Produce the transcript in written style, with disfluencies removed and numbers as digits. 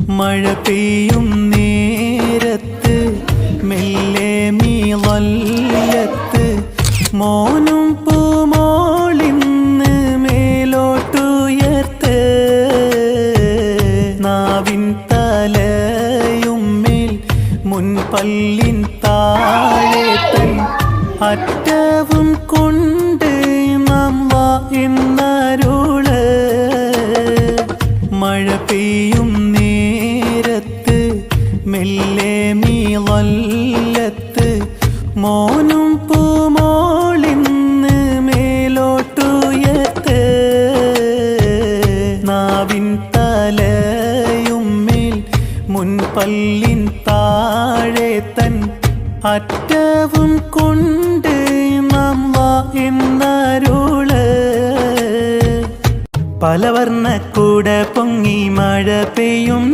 മഴ പെയ്യും നേരത്ത് മെല്ലെ മീളല്ലത്ത് മോനും പൂമോളിന്ന് മേലോട്ടുയർത്ത് നാവിൻ തലയുമ്മേൽ മുൻപല്ലിൻ താഴെ തൻ അറ്റവും കൊണ്ട് നമ്മ എന്നരുള് മഴ പെയ്യും നേരത്ത് മെല്ലെ മീളല്ലത്ത് മോനും പൂമോളിന്ന് മേലോട്ടുയർത്ത് നാവിൻ തലയുമ്മേൽ മുൻപല്ലിൻ താഴെ തൻ അറ്റവും കൊണ്ട് നമ്മ എന്നരുള് പലവർണ്ണക്കൂട പൊങ്ങി മഴ പെയ്യും